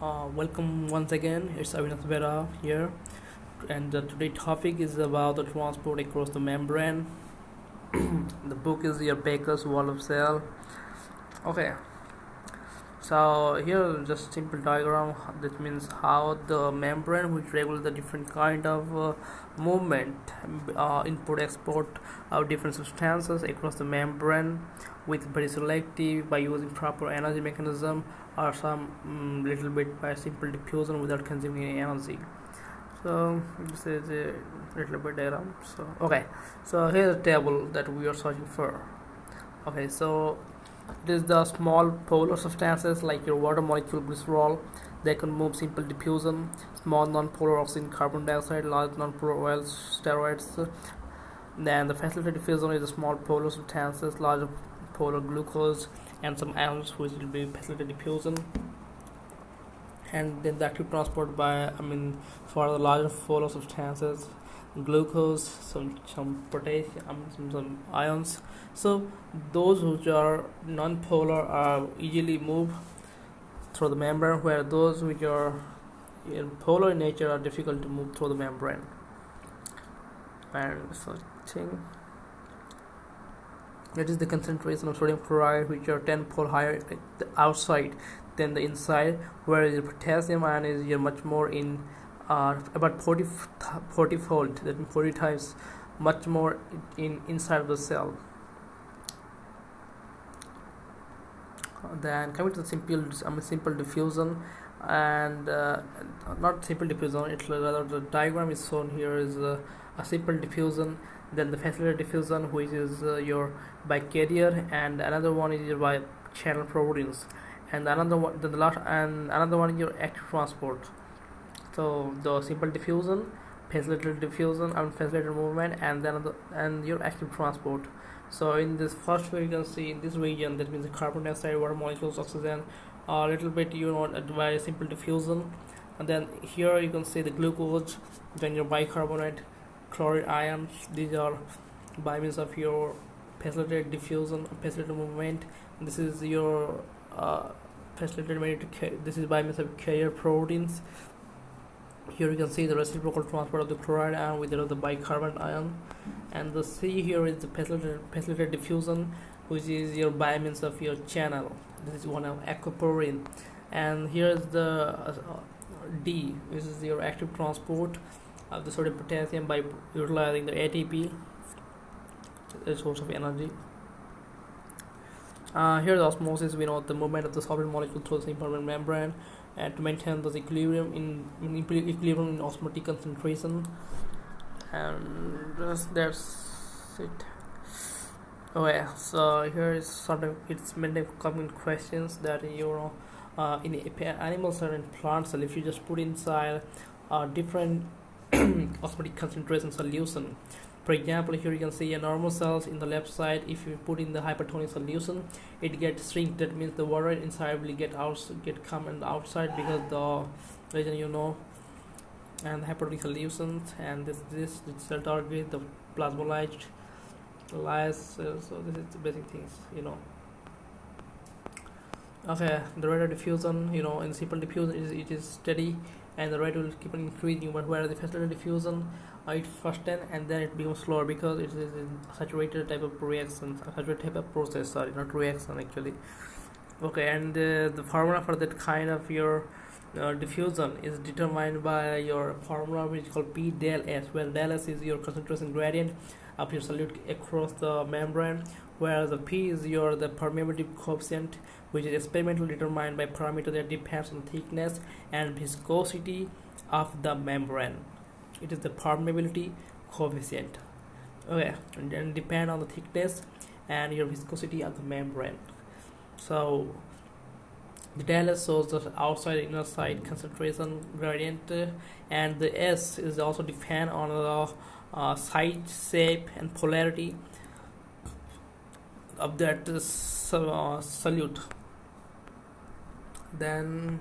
Welcome once again. It's Avinash Vera here, and today's topic is about the transport across the membrane. The book is your Baker's Wall of Cell. Okay, so here just simple diagram. That means how the membrane, which regulates the different kind of movement, input export of different substances across the membrane, with very selective by using proper energy mechanism or some little bit by simple diffusion without consuming any energy. So this is a little bit diagram. So okay, so here's a table that we are searching for. Okay, so it is the small polar substances like your water molecule glycerol. They can move simple diffusion. Small non-polar oxygen, carbon dioxide, large non-polar oils, steroids. Then the facilitated diffusion is the small polar substances, large polar glucose, and some ions, which will be facilitated diffusion. And then the active transport for the larger polar substances, glucose, some potassium, some ions. So those which are non-polar are easily moved through the membrane, where those which are polar in nature are difficult to move through the membrane. And such thing. That is the concentration of sodium chloride, which are tenfold higher at the outside than the inside, whereas the potassium ion is much more in about 40 fold, that means 40 times much more in inside of the cell. Then coming to the simple diffusion, and not simple diffusion, it's rather the diagram is shown here is a simple diffusion. Then the facilitated diffusion, which is your by carrier, and another one is your by channel proteins, and another one, then the last, and another one is your active transport. So the simple diffusion, facilitated diffusion, and facilitated movement, and then and your active transport. So in this first way, you can see in this region, that means the carbon dioxide, water molecules, oxygen, a little bit by simple diffusion, and then here you can see the glucose, then your bicarbonate, chloride ions. These are by means of your facilitated diffusion, facilitated movement. This is your facilitated. This is by means of carrier proteins. Here you can see the reciprocal transport of the chloride ion with the bicarbonate ion, and the C here is the facilitated diffusion, which is your by means of your channel. This is one of aquaporin, and here is the D, which is your active transport of the sodium potassium by utilizing the ATP, a source of energy. Here the osmosis, we know the movement of the solid molecule through the simple membrane, and to maintain the equilibrium in osmotic concentration. And that's it. Okay, so here is it's many common questions that in animals or in plants, if you just put inside different osmotic concentration solution. For example, here you can see a normal cells in the left side. If you put in the hypertonic solution, it gets shrink. That means the water inside will get come on the outside, because the reason and the hypertonic solutions, and this cell target, the plasmolyzed lies. So this is the basic things. Okay, the rate of diffusion, in simple diffusion it is steady, and the rate will keep on increasing. But whereas the facilitated diffusion, it fasten and then it becomes slower, because it is in saturated type of reaction, saturated type of process. Sorry, not reaction actually. Okay, and the formula for that kind of your diffusion is determined by your formula, which is called P del S, where del S is your concentration gradient of your solute across the membrane, whereas the P is the permeability coefficient, which is experimentally determined by parameter that depends on thickness and viscosity of the membrane. It is the permeability coefficient. Okay, and then depend on the thickness and your viscosity of the membrane. So the del S shows the outside inner side concentration gradient, and the S is also depend on the site shape and polarity of that solute. Then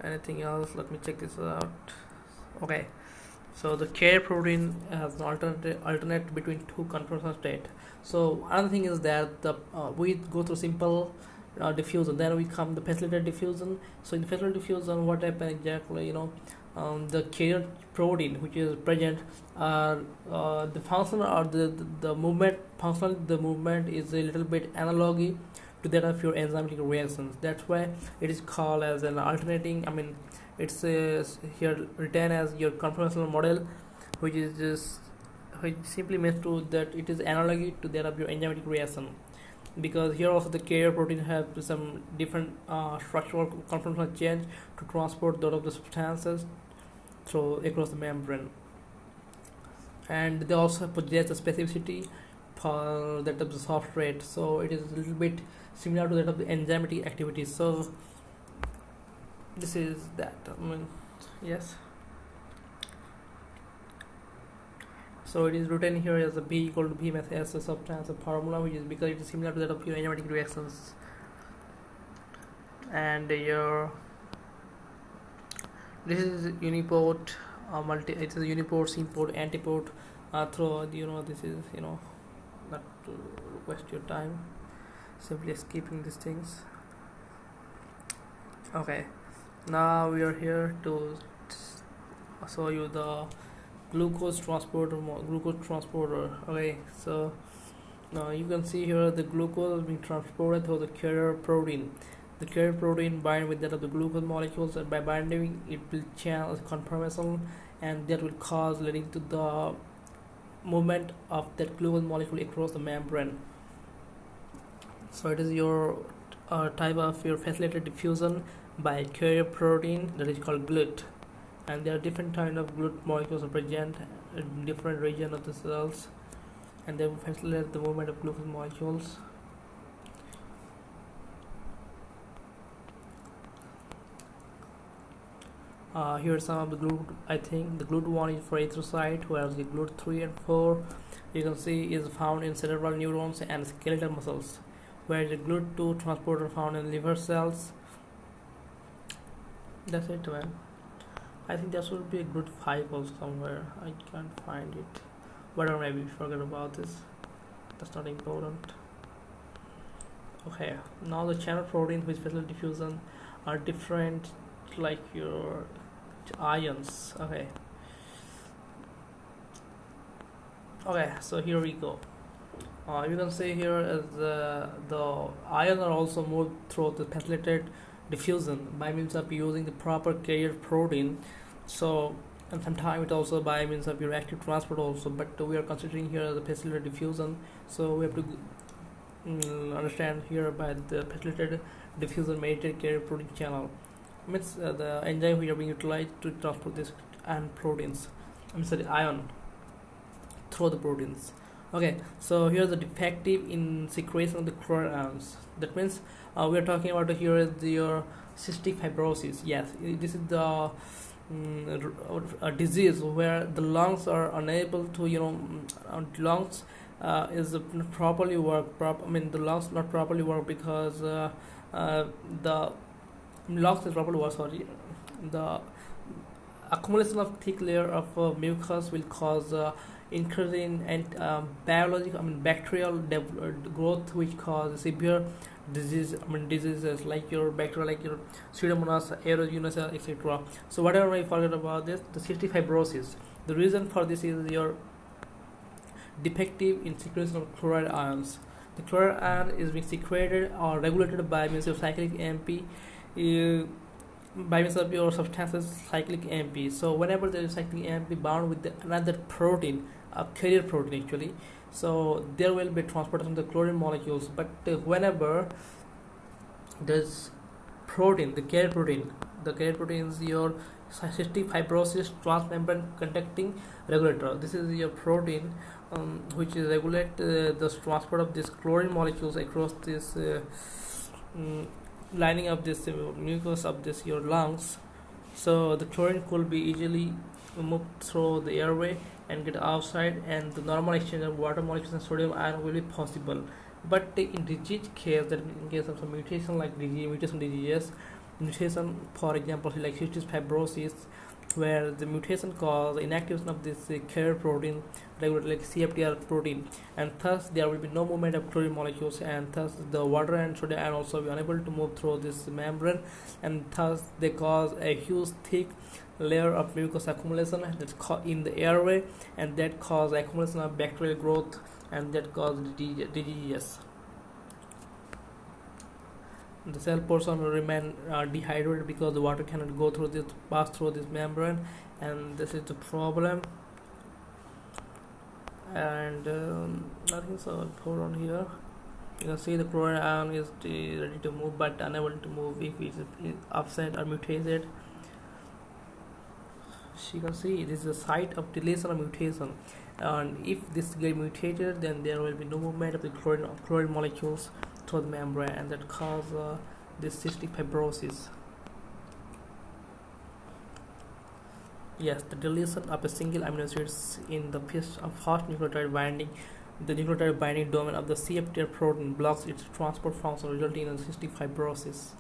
anything else? Let me check this out. Okay, so the carrier protein has an alternate between two conformation state. So another thing is that we go through simple diffusion. Then we come the facilitated diffusion. So in facilitated diffusion, what happens exactly? The carrier protein which is present, the function or the movement. Functionally, the movement is a little bit analogy to that of your enzymatic reactions. That's why it is called as an alternating. It's here written as your conformational model, which is just which simply means to that it is analogy to that of your enzymatic reaction, because here also the carrier protein have some different structural conformational change to transport those of the substances through across the membrane, and they also possess a specificity for that of the substrate, so it is a little bit similar to that of the enzymatic activity. So this is that. Yes. So it is written here as a B equal to B minus S, a substance, a formula, which is because it is similar to that of your enzymatic reactions. And your this is uniport it is a uniport, symport, antiport. Through this is not to waste your time, simply skipping these things. Okay, now we are here to show you the glucose transporter. Okay, so now you can see here the glucose being transported through the carrier protein. The carrier protein bind with that of the glucose molecules, and by binding it will change conformation, and that will cause leading to the movement of that glucose molecule across the membrane. So it is your type of your facilitated diffusion by carrier protein, that is called GLUT. And there are different kind of GLUT molecules are present in different region of the cells, and they facilitate the movement of glucose molecules. Here are some of the GLUT. I think the GLUT1 is for erythrocyte, whereas the GLUT3 and 4 you can see is found in cerebral neurons and skeletal muscles, where the GLUT2 transporter found in liver cells. That's it, man. I think there should be a GLUT5 also somewhere. I can't find it. Whatever, maybe forget about this. That's not important. Okay, now the channel proteins with facilitated diffusion are different, like your ions. Okay, so here we go. You can see here as the ions are also moved through the facilitated diffusion by means of using the proper carrier protein. So, and sometimes it also by means of your active transport also, but we are considering here the facilitated diffusion, so we have to understand here by the facilitated diffusion mediated carrier protein channel means the enzyme we are being utilized to transport this and proteins, ion through the proteins. Okay, so here's the defective in secretion of the chloride ions. That means we are talking about here is your cystic fibrosis. Yes, this is the a disease where the lungs are unable to lungs is not properly work. The lungs not properly work because the lungs is properly work. Sorry, the accumulation of thick layer of mucus will cause increasing and bacterial growth, which cause severe diseases like your bacteria, like your Pseudomonas aeruginosa, etc. So whatever I forget about this, the cystic fibrosis, the reason for this is your defective in secretion of chloride ions. The chloride ion is being secreted or regulated by means of cyclic AMP, by means of your substances cyclic AMP. So whenever there is cyclic AMP bound with another protein, a carrier protein actually, so there will be transportation of the chlorine molecules. But whenever there's protein, the carrier protein is your cystic fibrosis transmembrane conducting regulator. This is your protein which is regulate the transport of these chlorine molecules across this lining of this mucus of this your lungs. So the chlorine could be easily moved through the airway and get outside, and the normal exchange of water molecules and sodium ion will be possible. But in disease case, that in case of some mutation like mutation diseases, mutation, for example, like cystic fibrosis, where the mutation cause inactivation of this carrier protein, regular like CFTR protein, and thus there will be no movement of chlorine molecules, and thus the water and sodium ion also be unable to move through this membrane, and thus they cause a huge thick layer of mucus accumulation that's in the airway, and that cause accumulation of bacterial growth, and that cause diseases. The cell portion will remain dehydrated because the water cannot go through this, pass through this membrane, and this is the problem. And nothing, so pour on here. You can see the chlorine ion is ready to move but unable to move if it is upset or mutated. So you can see this is the site of deletion or mutation, and if this get mutated, then there will be no movement of the chlorine molecules through the membrane, and that cause this cystic fibrosis. Yes, the deletion of a single amino acid in the first nucleotide binding, the nucleotide binding domain of the CFTR protein blocks its transport function, resulting in cystic fibrosis.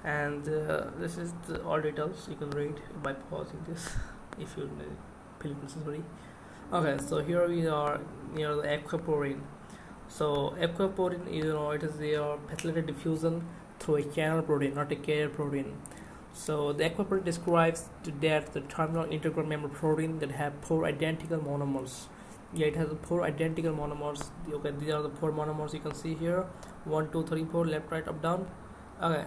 And this is all details you can read by pausing this if you feel it necessary. Okay, so here we are near the aquaporin. So aquaporin, it is your facilitated diffusion through a channel protein, not a carrier protein. So the aquaporin describes that the terminal integral membrane protein that have 4 identical monomers. Yeah, it has 4 identical monomers. Okay, these are the 4 monomers you can see here: 1, 2, 3, 4, left, right, up, down. Okay,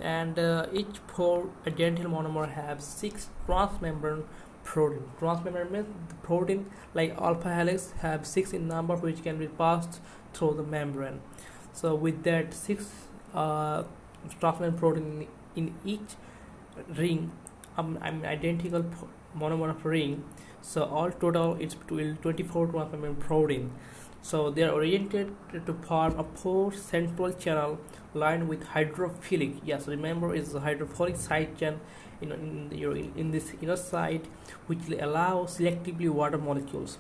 and each 4 identical monomer have 6 transmembrane protein. Transmembrane means the protein like alpha helix have 6 in number, which can be passed through the membrane. So with that 6 transmembrane protein in each ring, identical monomer of ring, so all total it's 24 transmembrane protein. So they are oriented to form a 4 central channel lined with hydrophilic. Yes, remember it's the hydrophilic side chain in this inner side, which will allow selectively water molecules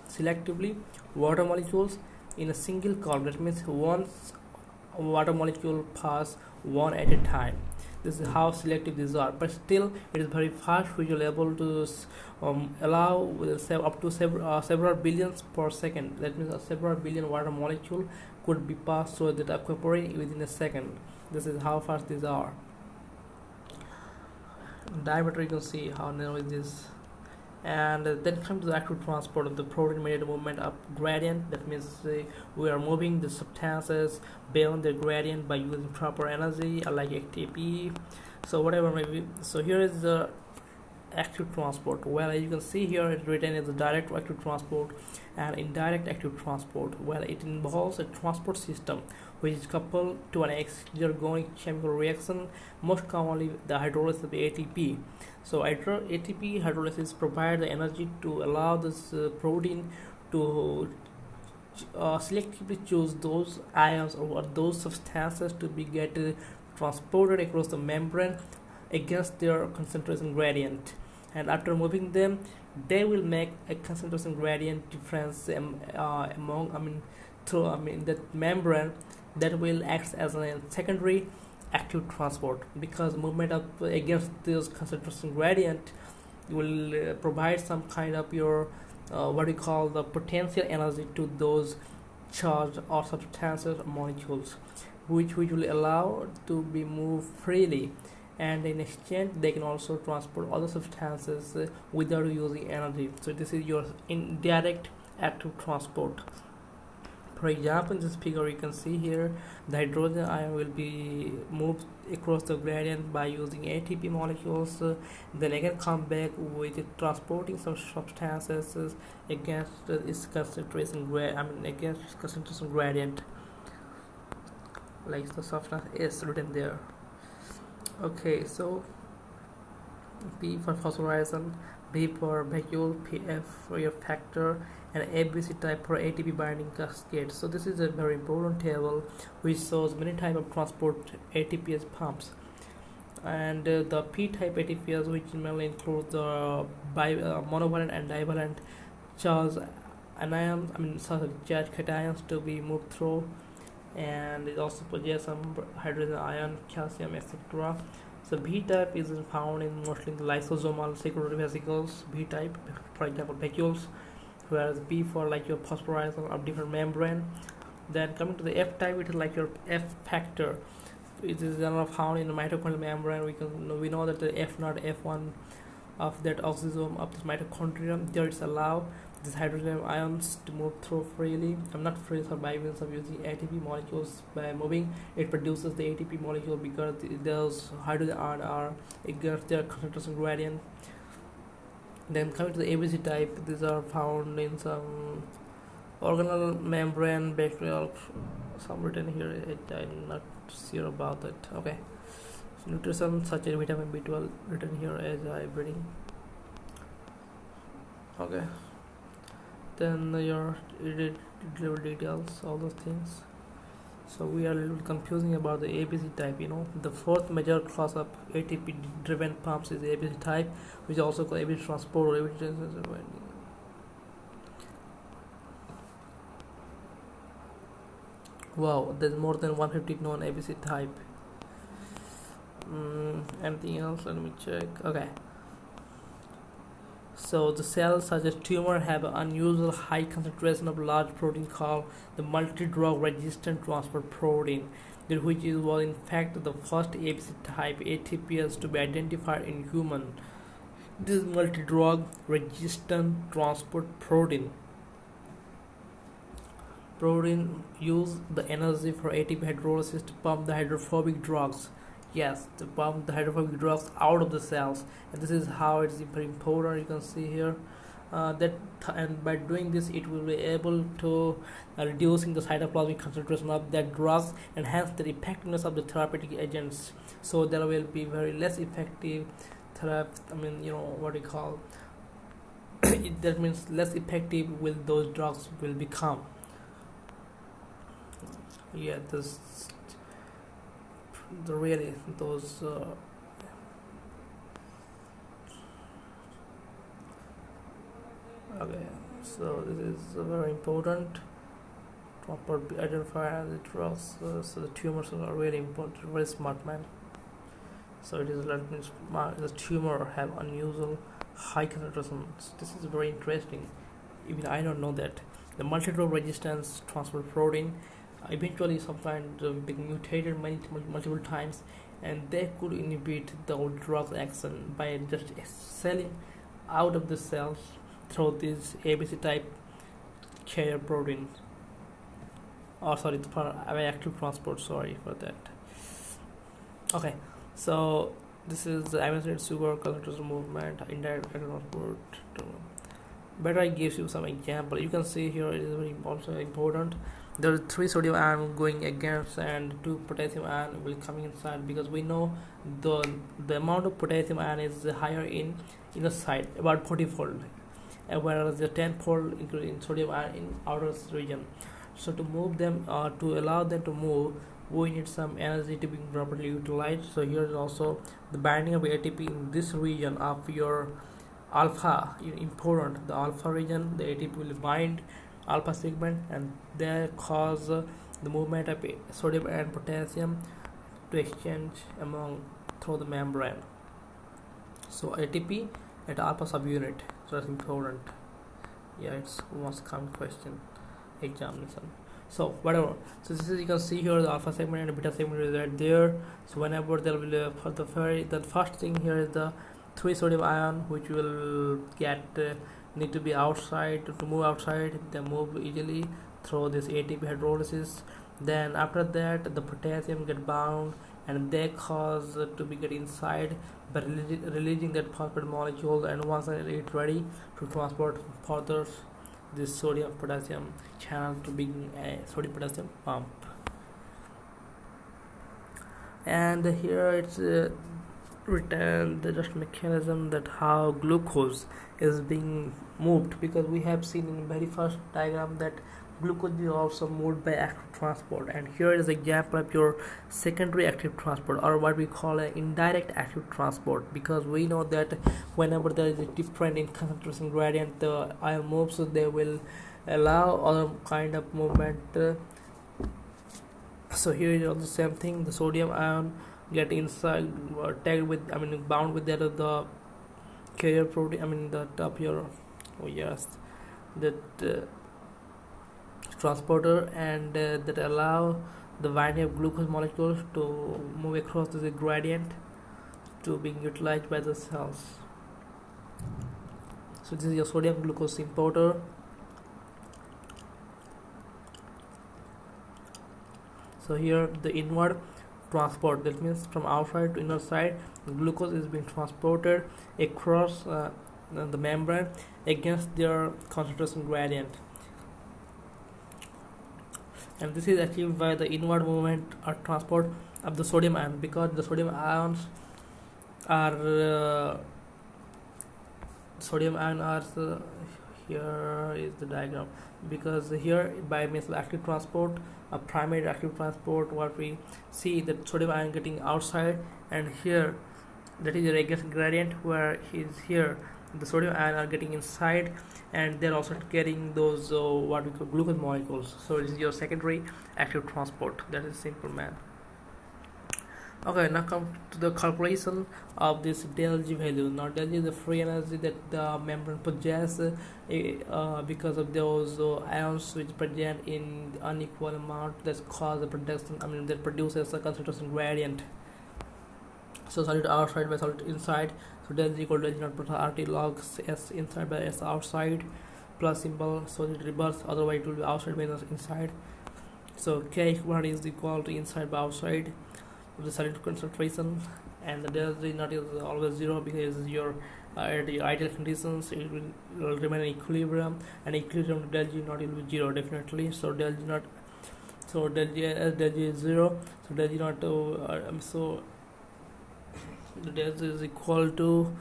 in a single column. That means once a water molecule pass one at a time. This is how selective these are, but still it is very fast, which will able to allow up to several billions per second. That means several billion water molecule could be passed through the aquaporin within a second. This is how fast these are. Diameter, you can see how narrow it is. And then comes the active transport of the protein mediated movement up gradient. That means we are moving the substances beyond the gradient by using proper energy, like ATP, so whatever maybe. So here is the active transport. Well, as you can see here, it's written as a direct active transport and indirect active transport. Well, it involves a transport system which is coupled to an exergonic chemical reaction, most commonly the hydrolysis of ATP. So ATP hydrolysis provides the energy to allow this protein to selectively choose those ions or those substances to be transported across the membrane against their concentration gradient, and after moving them, they will make a concentration gradient difference among that membrane, that will act as a secondary active transport, because movement of against this concentration gradient will provide some kind of your what we call the potential energy to those charged or substances or molecules, which will allow to be moved freely, and in exchange they can also transport other substances without using energy. So this is your indirect active transport. For example, in this figure you can see here the hydrogen ion will be moved across the gradient by using ATP molecules, then again come back with it transporting some substances against its concentration gradient, like the substance is written there. Okay, so P for phosphorylation, B for vacuole, PF for your factor, and ABC type for ATP binding cascade. So this is a very important table which shows many type of transport ATPase pumps, and the P type ATPase, which mainly include the monovalent and divalent charge cations to be moved through, and it also possesses some hydrogen ion, calcium, etc. So B type is found in mostly the lysosomal secretory vesicles, B type, for example vacuoles, whereas B for like your phosphoryl of different membrane. Then coming to the F type, it is like your F factor. It is found in the mitochondrial membrane. We know that the F0, F1 of that oxysome of this mitochondrium, there it's allow these hydrogen ions to move through freely. I'm not free by means of using ATP molecules. By moving, it produces the ATP molecule because those hydrogen ions are exert their concentration gradient. Then coming to the ABC type, these are found in some organelle membrane, bacterial, some written here. I'm not sure about that. Okay, so nutrition such as vitamin B12 written here as I reading. Okay, then your details, all those things. So we are a little confusing about the ABC type. The fourth major class of ATP driven pumps is the ABC type, which is also called ABC transporter. Wow, there's more than 150 known ABC type. Anything else? Let me check. Okay. So the cells such as tumor have an unusual high concentration of large protein called the multi-drug resistant transport protein, which was in fact the first ABC type ATPs to be identified in human. This multi-drug resistant transport protein use the energy for ATP hydrolysis to pump the hydrophobic drugs. Yes, to pump the hydrophobic drugs out of the cells, and this is how it's very important. You can see here and by doing this, it will be able to reducing the cytoplasmic concentration of that drugs, and hence the effectiveness of the therapeutic agents. So there will be very less effective what we call that means less effective will those drugs will become. Yeah, those okay, so this is very important. Proper identify the drugs. So the tumors are really important. Very smart man. So it is that means the tumor have unusual high concentrations. This is very interesting. Even I don't know that the multi-drug resistance transport protein eventually sometimes being mutated multiple times, and they could inhibit the drug action by just selling out of the cells through this ABC type carrier protein. Oh, sorry, for active transport. Sorry for that. Okay, so this is the amino acid sugar concentration movement, indirect transport. Better I gives you some example. You can see here it is very also important. There are 3 sodium ion going against and 2 potassium ion will coming inside, because we know the amount of potassium ion is higher in inner side, about 40-fold, whereas the 10-fold in sodium ion in outer region. So to move them, to allow them to move, we need some energy to be properly utilized. So here is also the binding of ATP in this region of your alpha important. The alpha region, the ATP will bind alpha segment, and they cause the movement of sodium and potassium to exchange through the membrane. So ATP at alpha subunit, so that's important. Yeah, it's most common question examination. So whatever, so this is, you can see here the alpha segment and beta segment is right there. So whenever there will be the first thing here is the 3 sodium ion, which will get need to be outside. To move outside, they move easily through this ATP hydrolysis. Then after that, the potassium get bound, and they cause to be get inside by releasing that phosphate molecule, and once it's ready to transport further this sodium potassium channel to begin a sodium potassium pump. And here it's written the just mechanism that how glucose is being moved, because we have seen in the very first diagram that glucose is also moved by active transport, and here is an example of your secondary active transport, or what we call an indirect active transport, because we know that whenever there is a different in concentration gradient, the ion moves, so they will allow other kind of movement So here is also the same thing, the sodium ion get inside tagged with, I mean bound with that of the carrier protein, I mean the top here, oh yes, that transporter, and that allow the binding of glucose molecules to move across this gradient to being utilized by the cells. So this is your sodium glucose importer. So here the inward transport, that means from outside to inner side, glucose is being transported across the membrane against their concentration gradient, and this is achieved by the inward movement or transport of the sodium ion, because the sodium ions are here is the diagram, because here by means of active transport, a primary active transport, what we see that sodium ion getting outside, and here that is a gradient where is here the sodium ion are getting inside, and they're also getting those what we call glucose molecules. So this is your secondary active transport. That is simple, man. Okay, now come to the calculation of this del G value. Now del G is the free energy that the membrane possesses because of those ions which present in unequal amount that cause the production, I mean that produces a concentration gradient. So solid outside by solid inside. So del G equal to del G naught plus RT log S inside by S outside, plus symbol, so it reverse, otherwise it will be outside minus inside. So K is equal to inside by outside of the solid concentration, and the del G naught is always 0 because your at the ideal conditions it will remain in equilibrium, and equilibrium del G naught will be 0 definitely. So del G naught, so del G is 0, so del G naught so the del G is equal to,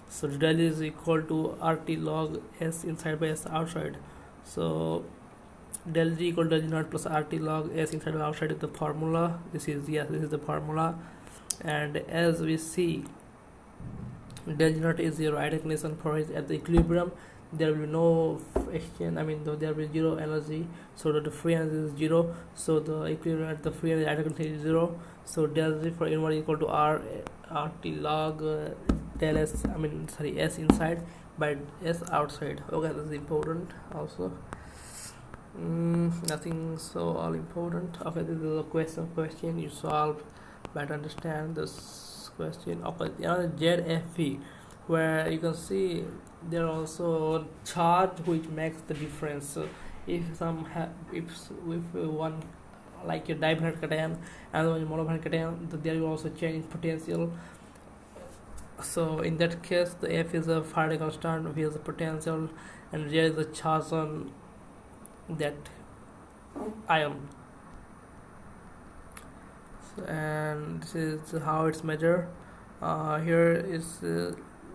so the del G is equal to RT log S inside by S outside. So del G equal to del G naught plus RT log S inside by outside is the formula. This is the formula, and as we see, del G naught is your ideal condition for it at the equilibrium. There will be no exchange, I mean there will be 0 energy, so that the free energy is 0. So the equilibrium at the free energy ideal condition is 0. So del G for inward equal to RT log del S, I mean sorry, S inside by S outside. Okay, this is important also. Nothing so all important. Okay, this is a question you solve, better understand this question. Okay, ZFE, where you can see there are also charge which makes the difference. So if one like your divalent cation and one monovalent cation, there will also change potential. So in that case, the F is a Faraday constant, V is the potential, and there is the charge on that ion. So, and this is how it's measured. Here is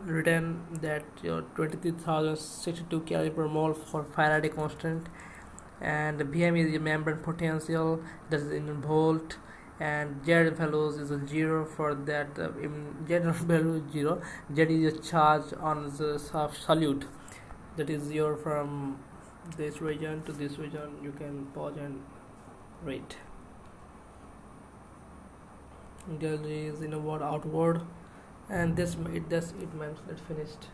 written that your 23,062 calorie per mole for Faraday constant, and the Vm is the membrane potential, that is in volt, and Z values is a 0 for that. Z value is 0. Z is a charge on the solute, that is your from this region to this region. You can pause and read. Del G is inward outward, and this it means it finished.